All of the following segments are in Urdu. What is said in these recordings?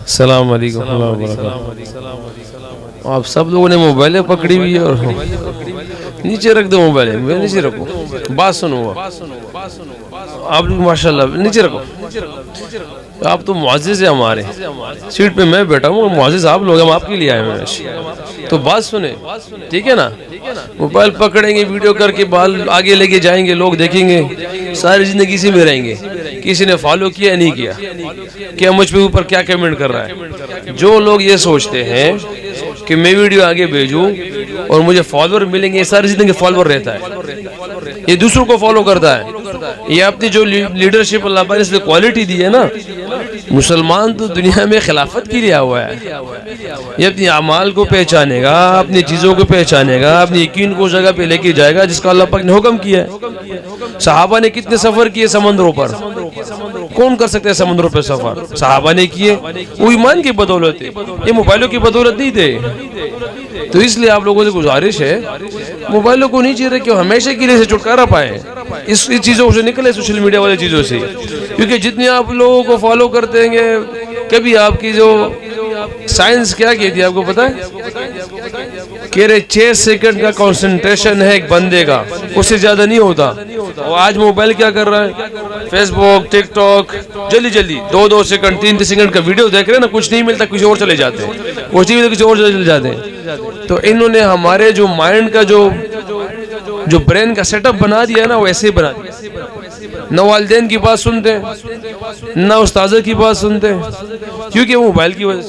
السلام علیکم ورحمۃ اللہ وبرکاتہ۔ آپ سب لوگوں نے موبائلیں پکڑی ہوئی ہے اور نیچے رکھ دو موبائلیں، نیچے رکھو، بات سنو۔ آپ لوگ ماشاءاللہ نیچے رکھو، آپ تو معزز ہیں ہمارے، سیٹ پہ میں بیٹھا ہوں، معزز آپ لوگ، ہم آپ کے لیے آئے ہیں، تو بات سنیں، ٹھیک ہے نا؟ موبائل پکڑیں گے، ویڈیو کر کے بال آگے لے کے جائیں گے، لوگ دیکھیں گے، ساری زندگی اسی میں رہیں گے۔ کسی نے فالو کیا نہیں کیا، کیا مجھ پہ اوپر کیا کمنٹ کر رہا ہے؟ جو لوگ یہ سوچتے ہیں کہ میں ویڈیو آگے بھیجوں اور مجھے فالوور ملیں گے، ساری زندگی فالوور رہتا ہے، یہ دوسروں کو فالو کرتا ہے۔ یہ اپنی جو لیڈرشپ اللہ پاک نے اس لیے کوالٹی دی ہے نا، مسلمان تو دنیا میں خلافت کے لیے ہوا ہے، یہ اپنی اعمال کو پہچانے گا، اپنی چیزوں کو پہچانے گا، اپنی یقین کو جگہ پہ لے کے جائے گا جس کا اللہ پاک نے حکم کیا ہے۔ صحابہ نے کتنے سفر کیے سمندروں پر، کون کر سکتے ہیں سمندروں پہ سفر؟ صحابہ نے کیے، وہ ایمان کی بدولت تھے، یہ موبائلوں کی بدولت نہیں تھے۔ تو اس لیے آپ لوگوں سے گزارش ہے، موبائلوں کو نہیں چاہیے کہ ہمیشہ کے لیے سے چھٹکارا پائیں، اس چیزوں سے نکلے، سوشل میڈیا والے چیزوں سے، کیونکہ جتنے آپ لوگوں کو فالو کرتے ہیں، کبھی آپ کی جو سائنس کیا کہتی ہے آپ کو پتا ہے؟ کہہ رہے 6 سیکنڈ کا کنسنٹریشن ہے ایک بندے کا، اس سے زیادہ نہیں ہوتا۔ اور آج موبائل کیا کر رہا ہے؟ فیس بک، ٹک ٹاک، جلدی 2 سیکنڈ 3 سیکنڈ کا ویڈیو دیکھ رہے ہیں نا، کچھ نہیں ملتا کچھ اور چلے جاتے ہیں، کچھ نہیں ملتا کچھ اور چلے جاتے ہیں۔ تو انہوں نے ہمارے جو مائنڈ کا جو برین کا سیٹ اپ بنا دیا نا، وہ ایسے ہی بنا دیا، نہ والدین کی بات سنتے ہیں، نہ استاذہ کی بات سنتے ہیں، کیونکہ وہ موبائل کی وجہ سے۔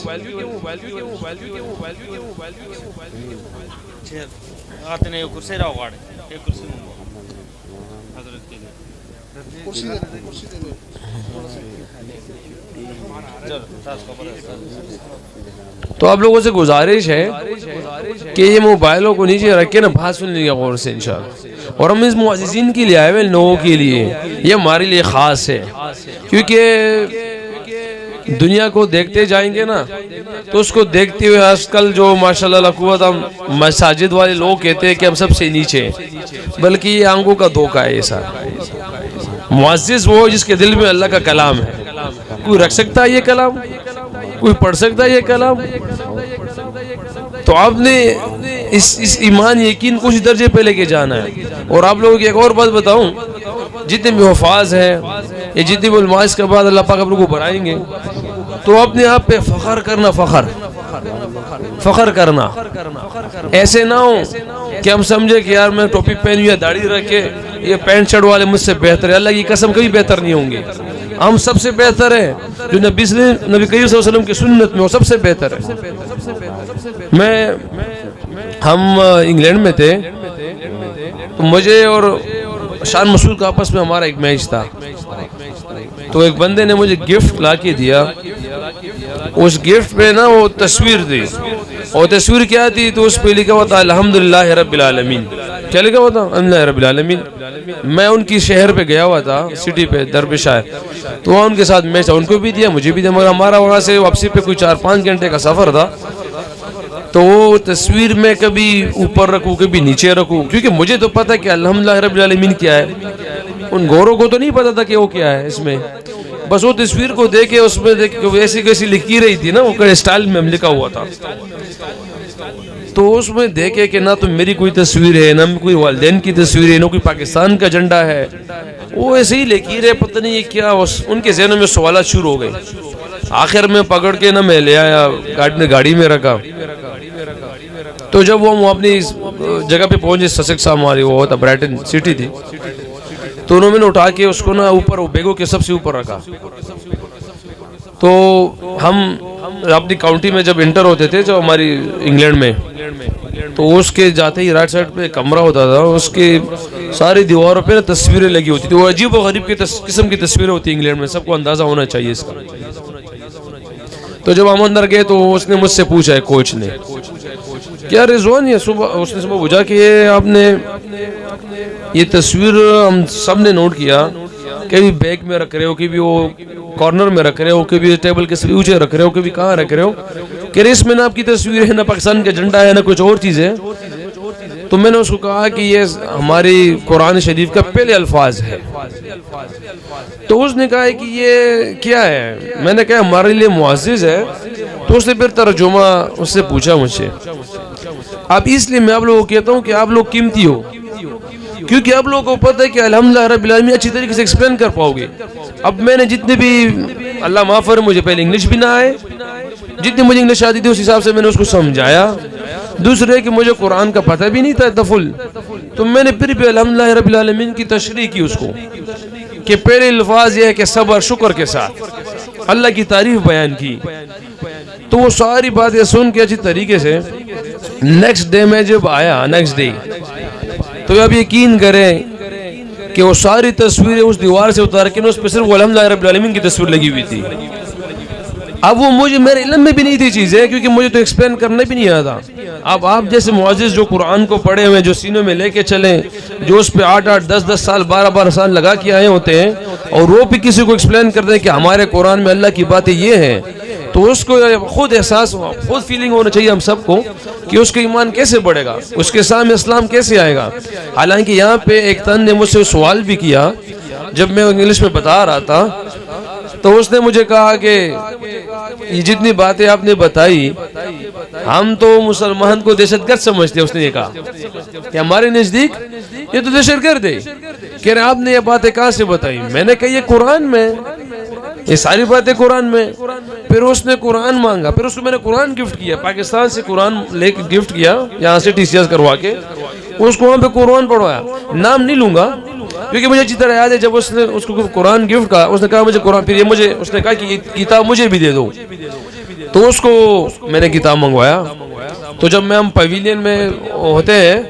تو آپ لوگوں سے گزارش ہے کہ یہ موبائلوں کو نیچے رکھ کے نا بات سن لیں گے غور سے انشاءاللہ۔ اور ہم اس معززین کے لیے آئے ہوئے لوگوں کے لیے، یہ ہمارے لیے خاص ہے، کیونکہ دنیا کو دیکھتے جائیں گے نا تو اس کو دیکھتے ہوئے آج کل جو ماشاءاللہ لا قوت ہم مساجد والے لوگ کہتے ہیں کہ ہم سب سے نیچے ہیں، بلکہ یہ آنکھوں کا دھوکہ ہے۔ یہ سارا معزز وہ جس کے دل میں اللہ کا کلام ہے، کوئی رکھ سکتا ہے یہ کلام، کوئی پڑھ سکتا ہے یہ کلام؟ تو آپ نے اس ایمان یقین کو اس درجے پہ لے کے جانا ہے۔ اور آپ لوگوں کی ایک اور بات بتاؤں، جتنے بھی حفاظ ہیں یا جتنے بھی علماء اس کے بعد اللہ پاک آپ لوگوں کو بنائیں گے، تو اپنے آپ پہ فخر کرنا، فخر کرنا، ایسے نہ ہو کہ ہم سمجھے کہ یار میں ٹوپی پہنی ہے، داڑھی رکھے، یہ پینٹ شرٹ والے مجھ سے بہتر ہے۔ اللہ کی قسم کبھی بہتر نہیں ہوں گے، ہم سب سے بہتر ہیں، جو نبی کریم صلی اللہ علیہ وسلم کی سنت میں وہ سب سے بہتر ہے۔ ہم انگلینڈ میں تھے، تو مجھے اور شان مسعود کا آپس میں ہمارا ایک میچ تھا، تو ایک بندے نے مجھے گفٹ لا کے دیا، اس گفٹ پہ نا وہ تصویر تھی، اور تصویر کیا تھی تو اس پہ لکھا ہوا تھا الحمدللہ رب العالمین۔ کیا لکھا ہوا تھا؟ الحمدللہ رب العالمین۔ میں ان کی شہر پہ گیا ہوا تھا، سٹی پہ دربشاہ، تو وہاں ان کے ساتھ میچ تھا، ان کو بھی دیا مجھے بھی دیا، مگر ہمارا وہاں سے واپسی پہ کوئی 4-5 گھنٹے کا سفر تھا، تو وہ تصویر میں کبھی اوپر رکھوں کبھی نیچے رکھوں، کیونکہ مجھے تو پتا کہ الحمدللہ رب العالمین کیا ہے، ان گوروں کو تو نہیں پتا تھا کہ وہ کیا ہے اس میں، بس وہ تصویر کو دیکھے، اس میں دیکھ ایسی کیسی لکھی رہی تھی نا، وہ کڑے سٹائل میں لکھا ہوا تھا، تو اس میں دیکھے کہ نہ تو میری کوئی تصویر ہے، نہ کوئی والدین کی تصویر ہے، نہ کوئی پاکستان کا جھنڈا ہے، وہ ایسے ہی لکھی رہے، پتہ نہیں یہ کیا، ان کے ذہنوں میں سوالات شروع ہو گئے۔ آخر میں پکڑ کے نہ میں لے آیا، گاڑی میں رکھا، تو جب وہ اپنی جگہ پہ پہنچے، سسیکس ہماری وہ ہوتا برائٹن سٹی تھی، تو انہوں نے اٹھا کے اس کو نا اوپر بیگوں کے سب سے اوپر رکھا۔ تو ہم اپنی کاؤنٹی میں جب انٹر ہوتے تھے، جو ہماری انگلینڈ میں، تو اس کے جاتے ہی رائٹ سائڈ پہ کمرہ ہوتا تھا، اس کے ساری دیواروں پہ تصویریں لگی ہوتی تھی، وہ عجیب و غریب کی قسم کی تصویریں ہوتی ہیں انگلینڈ میں، سب کو اندازہ ہونا چاہیے اس کا۔ تو جب ہم اندر گئے تو اس نے مجھ سے پوچھا ہے، کوچ نے، کیا رضوان یہ صبح، اس نے صبح پوچھا کہ آپ نے یہ تصویر، ہم سب نے نوٹ کیا، کبھی بیگ میں رکھ رہے ہو، کبھی وہ کارنر میں رکھ رہے ہو، کبھی ٹیبل کے اونچے رکھ رہے ہو، کبھی کہاں رکھ رہے ہو، کہ اس میں نہ آپ کی تصویر ہے، نہ پاکستان کا جھنڈا ہے، نہ کچھ اور چیز ہے۔ تو میں نے اس کو کہا کہ یہ ہماری قرآن شریف کا پہلے الفاظ ہے، تو تو اس نے کہا کہ یہ کیا ہے؟ میں نے کہا ہمارے لیے معزز ہے. تو اس نے پھر ترجمہ اس سے پوچھا مجھ سے. اب اس لیے میں آپ لوگوں کو کہتا ہوں کہ آپ لوگ قیمتی ہو، کیونکہ آپ لوگوں کو پتہ ہے کہ الحمدللہ رب العالمین اچھی طریقے سے ایکسپلین کر پاؤ گے. اب میں نے جتنے بھی، اللہ معاف کرے مجھے پہلے انگلش بھی نہ آئے، جتنی مجھے انگلش آتی تھی اس حساب سے میں نے اس کو سمجھایا. دوسرے کہ مجھے قرآن کا پتہ بھی نہیں تھا دفل، تو میں نے پھر بھی الحمدللہ رب العالمین کی تشریح کی اس کو، کہ پہلے الفاظ یہ ہے کہ صبر شکر کے ساتھ اللہ کی تعریف بیان کی. تو وہ ساری باتیں سن کے اچھی طریقے سے نیکسٹ ڈے میں جب آیا، نیکسٹ ڈے، تو اب یقین کریں کہ وہ ساری تصویریں اس دیوار سے اتار کے اس پہ صرف الحمدللہ رب العالمین کی تصویر لگی ہوئی تھی. اب وہ مجھے میرے علم میں بھی نہیں تھی چیزیں، کیونکہ مجھے تو ایکسپلین کرنا بھی نہیں آتا. اب آپ جیسے معزز جو قرآن کو پڑھے ہوئے، جو سینوں میں لے کے چلیں، جو اس پہ 8-8 10-10 سال 12-12 سال لگا کے آئے ہوتے ہیں، اور وہ بھی کسی کو ایکسپلین کر دیں کہ ہمارے قرآن میں اللہ کی باتیں یہ ہیں، تو اس کو خود احساس ہوا، خود فیلنگ ہونا چاہیے ہم سب کو کہ اس کا ایمان کیسے بڑھے گا، اس کے سامنے اسلام کیسے آئے گا. حالانکہ یہاں پہ ایک تن نے مجھ سے سوال بھی کیا جب میں انگلش میں بتا رہا تھا، تو اس نے مجھے کہا کہ یہ جتنی باتیں آپ نے بتائی ہم تو مسلمان کو دہشت گرد سمجھتے ہیں. اس نے یہ کہا کہ ہمارے نزدیک یہ تو دہشت گرد ہے. کہہ رہے آپ نے یہ باتیں کہاں سے بتائی؟ میں نے کہا یہ قرآن میں، یہ ساری باتیں قرآن میں. پھر اس نے قرآن مانگا، پھر اس کو میں نے قرآن گفٹ کیا، پاکستان سے قرآن لے کے گفٹ کیا، یہاں سے TCS کروا کے اس کو وہاں پہ قرآن پڑھوایا. نام نہیں لوں گا کیونکہ مجھے اچھی طرح یاد ہے جب اس نے اس کو قرآن گفٹ کہا، اس نے کہا مجھے قرآن، پھر یہ مجھے اس نے کہا کہ یہ کتاب مجھے بھی دے دو. تو اس کو میں نے کتاب منگوایا. تو جب میں ہم پیویلین میں ہوتے ہیں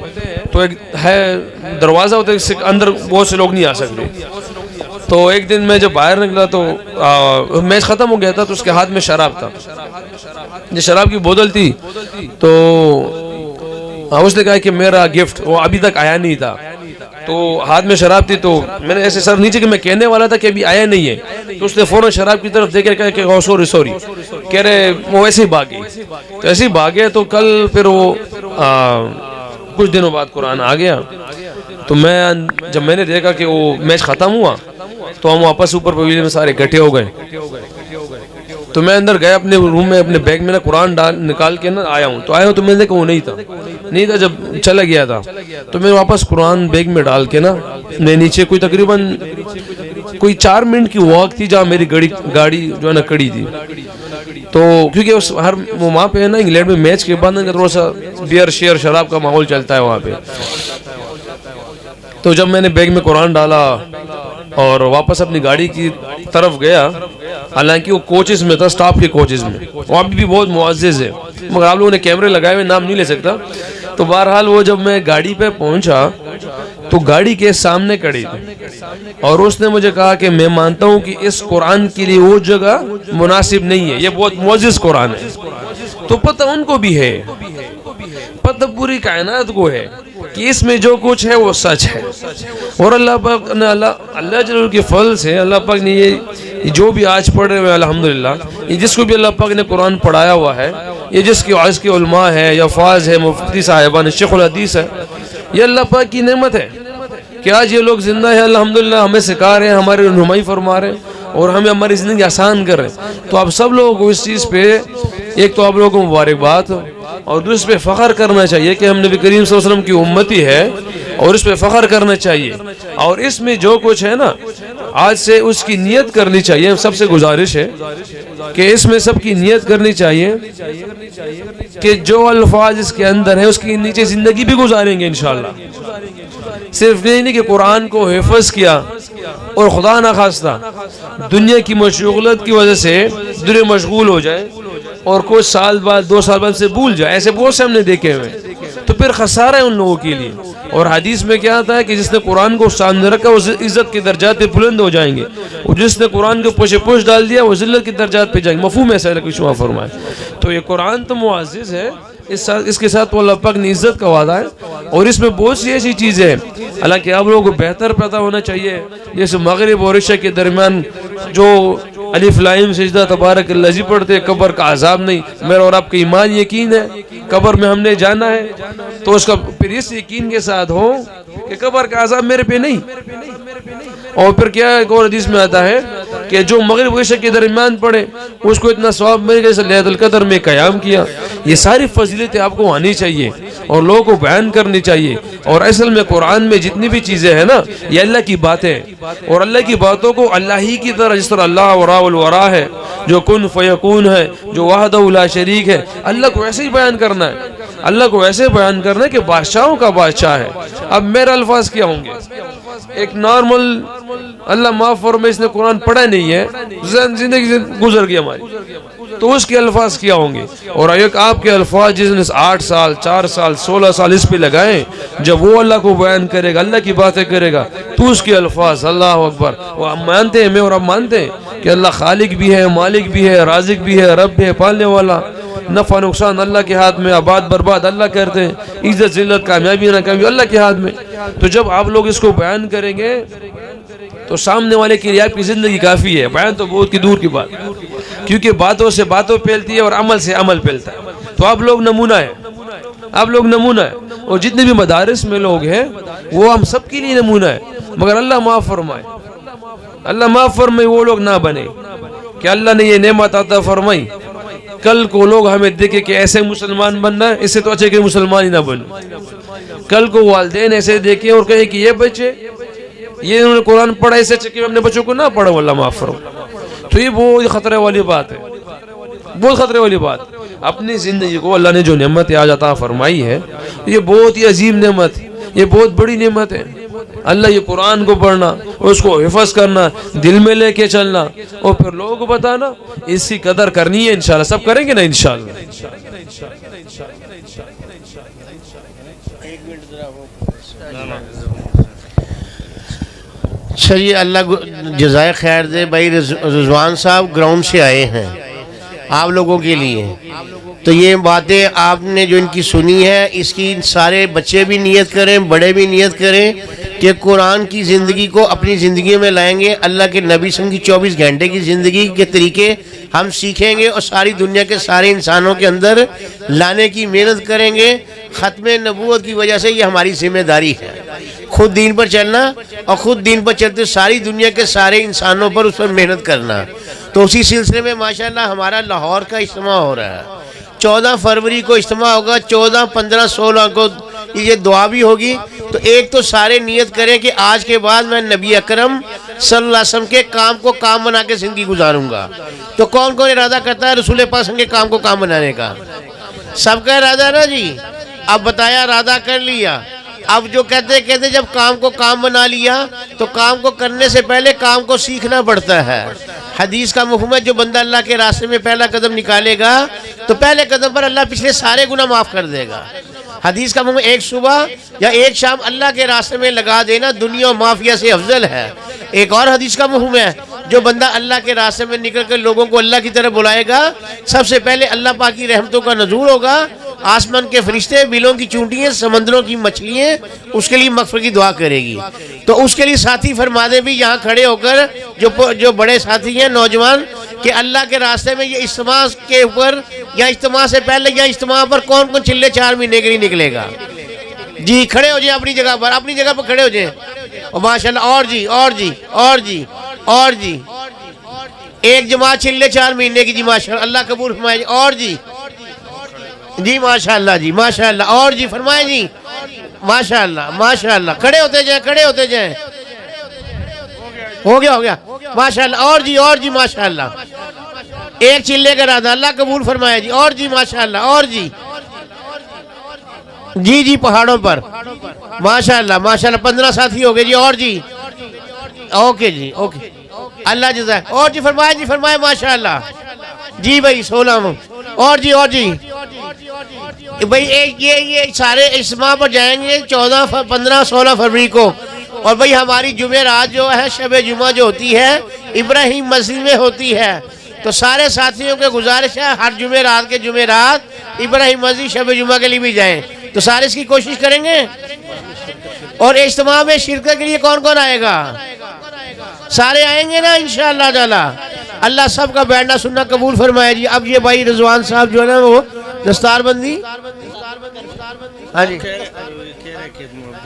تو ایک ہے دروازہ ہوتا ہے، اندر بہت سے لوگ نہیں آ سکتے. تو ایک دن میں جب باہر نکلا تو میچ ختم ہو گیا تھا، تو اس کے ہاتھ میں شراب تھا، یہ شراب کی بوتل تھی. تو اس نے کہا کہ میرا گفٹ، وہ ابھی تک آیا نہیں تھا، تو ہاتھ میں شراب تھی. تو میں نے ایسے سر نیچے کہ میں کہنے والا تھا کہ ابھی آیا نہیں ہے، تو اس نے فوراً شراب کی طرف دیکھ کے کہا کہ سوری، کہہ رہے وہ ایسے ہی بھاگے. تو ایسے ہی بھاگے تو کل پھر وہ کچھ دنوں بعد قرآن آ گیا. تو جب میں نے دیکھا کہ وہ میچ ختم ہوا تو ہم واپس اوپر پویلین میں سارے اکٹھے ہو گئے. تو میں اندر گیا اپنے روم میں، اپنے بیگ میں نا قرآن نکال کے نا آیا ہوں تو میں نے دیکھا وہ نہیں تھا. جب چلا گیا تھا تو میں واپس قرآن بیگ میں ڈال کے نا میں نیچے کوئی تقریباً 4 منٹ کی واک تھی جہاں میری گاڑی جو ہے نا کڑی تھی. تو کیونکہ ہر وہاں پہ ہے نا انگلینڈ میں میچ کے بعد تھوڑا سا بیئر شیئر شراب کا ماحول چلتا ہے وہاں پہ. تو جب میں نے بیگ میں قرآن ڈالا اور واپس اپنی گاڑی کی طرف گیا، حالانکہ وہ کوچز میں تھا، سٹاف کے کوچز میں، وہاں بھی بہت معزز ہے، مگر آپ لوگوں نے کیمرے لگائے ہوئے، نام نہیں لے سکتا. تو بہرحال وہ جب میں گاڑی پہ پہنچا تو گاڑی کے سامنے کھڑی تھی، اور اس نے مجھے کہا کہ میں مانتا ہوں کہ اس قرآن کے لیے وہ جگہ مناسب نہیں ہے، یہ بہت معزز قرآن ہے. تو پتہ ان کو بھی ہے، پتہ پوری کائنات کو ہے کہ اس میں جو کچھ ہے وہ سچ ہے. اور اللہ پاک نے اللہ جل کے فضل سے اللہ پاک نے یہ جو بھی آج پڑھ رہے ہوئے الحمدللہ، یہ جس کو بھی اللہ پاک نے قرآن پڑھایا ہوا ہے، یہ جس کی آج کے علماء ہے یا فاض ہے، مفتی صاحبان، شیخ الحدیث ہے، یہ اللہ پاک کی نعمت ہے کہ آج یہ لوگ زندہ ہیں الحمدللہ، ہمیں سکھا رہے ہیں، ہماری رہنمائی فرما رہے ہیں اور ہمیں ہماری زندگی آسان کر رہے ہیں. تو آپ سب لوگوں کو اس چیز پہ ایک تو آپ لوگوں کو مبارکباد، اور دوسرے پہ فخر کرنا چاہیے کہ ہم نبی کریم صلی اللہ علیہ وسلم کی امتی ہے، اور اس پہ فخر کرنا چاہیے. اور اس میں جو کچھ ہے نا آج سے اس کی نیت کرنی چاہیے. سب سے گزارش ہے کہ اس میں سب کی نیت کرنی چاہیے کہ جو الفاظ اس کے اندر ہیں اس کے نیچے زندگی بھی گزاریں گے انشاءاللہ. صرف یہ نہیں کہ قرآن کو حفظ کیا اور خدا نخواستہ دنیا کی مشغولیت کی وجہ سے دنیا مشغول ہو جائے اور کچھ سال بعد 2 سال بعد سے بھول جائے، ایسے بہت سے ہم نے دیکھے ہوئے، تو پھر خسارہ ہے ان لوگوں کے لیے. اور حدیث میں کیا آتا ہے کہ جس نے قرآن کو سامنے رکھا وہ عزت کے درجات پہ بلند ہو جائیں گے، اور جس نے قرآن کو پوش ڈال دیا وہ ذلت کے درجات پہ جائیں گے. مفہوم ایسا ہے کچھ وہاں فرمائے. تو یہ قرآن تو معزز ہے، اس کے ساتھ اللہ پاک نے عزت کا وعدہ ہے، اور اس میں بہت سی ایسی چیزیں ہیں. حالانکہ آپ لوگوں کو بہتر پتہ ہونا چاہیے، جیسے مغرب اور عشاء کے درمیان جو الف لام سجدہ تبارک الذی پڑھتے، قبر کا عذاب نہیں. میرا اور آپ کا ایمان یقین ہے قبر میں ہم نے جانا ہے، تو اس کا پھر اس یقین کے ساتھ ہو کہ قبر کا عذاب میرے پہ نہیں. اور پھر کیا ایک اور حدیث میں آتا ہے کہ جو مغرب و عشاء کے درمیان پڑھے اس کو اتنا ثواب ملے گا جیسے لیلۃ القدر میں قیام کیا. یہ ساری فضیلتیں آپ کو آنی چاہیے اور لوگوں کو بیان کرنی چاہیے. اور اصل میں قرآن میں جتنی بھی چیزیں ہیں نا یہ اللہ کی باتیں ہیں، اور اللہ کی باتوں کو اللہ ہی کی طرح، جس طرح اللہ وراء الورا ہے، جو کن فیکون ہے، جو وحدہ لا شریک ہے، اللہ کو ایسے ہی بیان کرنا ہے. اللہ کو ایسے بیان کرنا ہے کہ بادشاہوں کا بادشاہ ہے. اب میرے الفاظ کیا ہوں گے؟ ایک نارمل، اللہ معاف فرمائے، اس نے قرآن پڑھا نہیں ہے، زندگی سے گزر گئی ہماری، تو اس کے الفاظ کیا ہوں گے؟ اور ایک آپ کے الفاظ جس نے 8 سال 4 سال 16 سال اس پہ لگائیں، جب وہ اللہ کو بیان کرے گا، اللہ کی باتیں کرے گا، تو اس کے الفاظ اللہ اکبر. وہ ہم مانتے ہیں، میں اور آپ مانتے ہیں کہ اللہ خالق بھی ہے، مالک بھی ہے، رازق بھی ہے، رب ہے، پالنے والا. نفع نقصان اللہ کے ہاتھ میں، آباد برباد اللہ کرتے ہیں، عزت ذلت کامیابی ناکامیابی اللہ کے ہاتھ میں. تو جب آپ لوگ اس کو بیان کریں گے تو سامنے والے کے لیے آپ کی زندگی کافی ہے. بیان تو بہت کی دور کی بات، کیونکہ باتوں سے باتوں پھیلتی ہے اور عمل سے عمل پھیلتا ہے. تو آپ لوگ نمونہ ہیں، آپ لوگ نمونہ ہیں. اور جتنے بھی مدارس میں لوگ ہیں وہ ہم سب کے لیے نمونہ ہے. مگر اللہ معاف فرمائے، اللہ معاف فرمائے وہ لوگ نہ بنے کہ اللہ نے یہ نعمت عطا فرمائی، کل کو لوگ ہمیں دیکھے کہ ایسے مسلمان بننا ہے، اس سے تو اچھے کہ مسلمان ہی نہ بنو. کل کو والدین ایسے دیکھیں اور کہیں کہ یہ بچے، یہ انہوں نے قرآن پڑھا، اس سے اچھے کہ اپنے بچوں کو نہ پڑھو، اللہ معاف فرمائے. تو یہ بہت خطرے والی بات ہے، بہت خطرے والی بات. اپنی زندگی کو اللہ نے جو نعمت آج عطا فرمائی ہے، یہ بہت ہی عظیم نعمت، یہ بہت بڑی نعمت ہے. اللہ یہ قرآن کو پڑھنا، اس کو حفظ کرنا، دل میں لے کے چلنا، اور پھر لوگوں کو بتانا، اس کی قدر کرنی ہے. انشاءاللہ سب کریں گے نا انشاءاللہ. اچھا جی، اللہ جزائے خیر دے. بھائی رضوان صاحب گراؤنڈ سے آئے ہیں آپ لوگوں کے لیے، تو یہ باتیں آپ نے جو ان کی سنی ہے، اس کی سارے بچے بھی نیت کریں، بڑے بھی نیت کریں کہ قرآن کی زندگی کو اپنی زندگی میں لائیں گے. اللہ کے نبی صلی اللہ علیہ وسلم کی 24 گھنٹے کی زندگی کے طریقے ہم سیکھیں گے اور ساری دنیا کے سارے انسانوں کے اندر لانے کی محنت کریں گے. ختم نبوت کی وجہ سے یہ ہماری ذمہ داری ہے، خود دین پر چلنا اور خود دین پر چلتے ساری دنیا کے سارے انسانوں پر اس پر محنت کرنا. تو اسی سلسلے میں ماشاءاللہ ہمارا لاہور کا اجتماع ہو رہا ہے. 14 فروری کو اجتماع ہوگا، 14 15 16 کو یہ دعا بھی ہوگی. تو ایک تو سارے نیت کریں کہ آج کے بعد میں نبی اکرم صلی اللہ علیہ وسلم کے کام کو کام بنا کے زندگی گزاروں گا. تو کون کون ارادہ کرتا ہے رسول پاک کے کام کو کام بنانے کا؟ سب کا ارادہ نا جی. اب بتایا ارادہ کر لیا. اب جو کہتے جب کام کو کام بنا لیا تو کام کو کرنے سے پہلے کام کو سیکھنا پڑتا ہے. حدیث کا مفہوم ہے جو بندہ اللہ کے راستے میں پہلا قدم نکالے گا تو پہلے قدم پر اللہ پچھلے سارے گناہ معاف کر دے گا. حدیث کا مفہوم ایک صبح یا ایک شام اللہ کے راستے میں لگا دینا دنیا و مافیا سے افضل ہے. ایک اور حدیث کا مفہوم ہے جو بندہ اللہ کے راستے میں نکل کر لوگوں کو اللہ کی طرف بلائے گا، سب سے پہلے اللہ پاک کی رحمتوں کا نزول ہوگا. آسمان کے فرشتے، بلوں کی چونٹیاں، سمندروں کی مچھلیاں اس کے لیے مغفرت کی دعا کرے گی. تو اس کے لیے ساتھی فرما دے بھی یہاں کھڑے ہو کر جو بڑے ساتھی ہیں نوجوان، کہ اللہ کے راستے میں یہ اجتماع کے اوپر یا اجتماع سے پہلے یا اجتماع پر کون کون چلے 4 مہینے کے لیے نکلے گا؟ جی کھڑے ہو جائیں اپنی جگہ پر، اپنی جگہ پر کھڑے ہو جائیں. اور ماشاءاللہ اور جی اور جی اور جی اور جی ایک جماعت چلے 4 مہینے کی. جی ماشاءاللہ اللہ قبول فرمائے. جی اور جی جی ماشاءاللہ جی ماشاءاللہ اور جی فرمائیں جی ماشاءاللہ ماشاءاللہ. کھڑے ہوتے جائیں کھڑے ہوتے جائیں. ہو گیا ماشاءاللہ. اور جی ماشاءاللہ. ایک چلے کا ارادہ اللہ قبول فرمایا. جی اور جی ماشاءاللہ اور جی جی پہاڑوں پر ماشاءاللہ ماشاءاللہ 15 ساتھی ہو گئے. جی اور جی اوکے جی اوکے اللہ جزائے. اور جی فرمائے ماشاءاللہ. جی بھائی 16 اور جی بھائی یہ سارے اجتماع پر جائیں گے 14 15 16 فروری کو. اور بھائی ہماری جمعرات جو ہے شب جمعہ جو ہوتی ہے ابراہیم مسجد میں ہوتی ہے. تو سارے ساتھیوں کے گزارش ہے ہر جمعرات کے جمعرات ابراہیم مسجد شب جمعہ کے لیے بھی جائیں. تو سارے اس کی کوشش کریں گے. اور اجتماع میں شرکت کے لیے کون آئے گا؟ سارے آئیں گے نا انشاءاللہ تعالی. اللہ سب کا بیٹھنا سننا قبول فرمائے. جی اب یہ بھائی رضوان صاحب جو ہے نا وہ دستار بندی. ہاں جی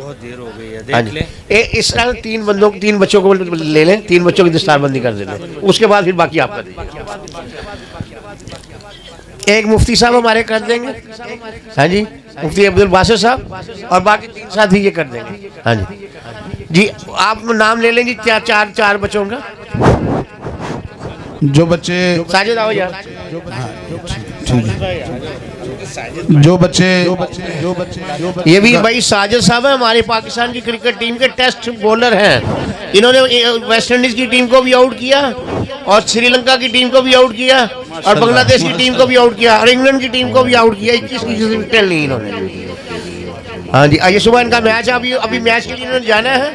بہت دیر ہو گئی ہے، ہاں دیکھ جی لیں۔ اس طرح تین بچوں کو لے لیں، 3 بچوں کی دستار بندی کر دیتے ہیں، اس کے بعد پھر باقی آپ کر دیجیے۔ ایک مفتی صاحب ہمارے کر دیں گے، ہاں جی مفتی عبدالباسط صاحب، اور باقی 3 ساتھی یہ کر دیں گے۔ ہاں جی جی آپ نام لے لیں جی، چار بچوں کا۔ جو بچے ساجد آؤ یار۔ جو بچے یہ بھی بھائی ساجد صاحب ہیں، ہمارے پاکستان کی کرکٹ ٹیم کے ٹیسٹ بولر ہیں، انہوں نے ویسٹ انڈیز کی ٹیم کو بھی آؤٹ کیا اور سری لنکا کی ٹیم کو بھی آؤٹ کیا اور بنگلہ دیش کی ٹیم کو بھی آؤٹ کیا اور انگلینڈ کی ٹیم کو بھی آؤٹ کیا، 21 کی وکٹیں لی انہوں نے۔ ہاں جی آئیے صبح ان کا میچ ہے، ابھی میچ کے لیے انہوں نے جانا ہے۔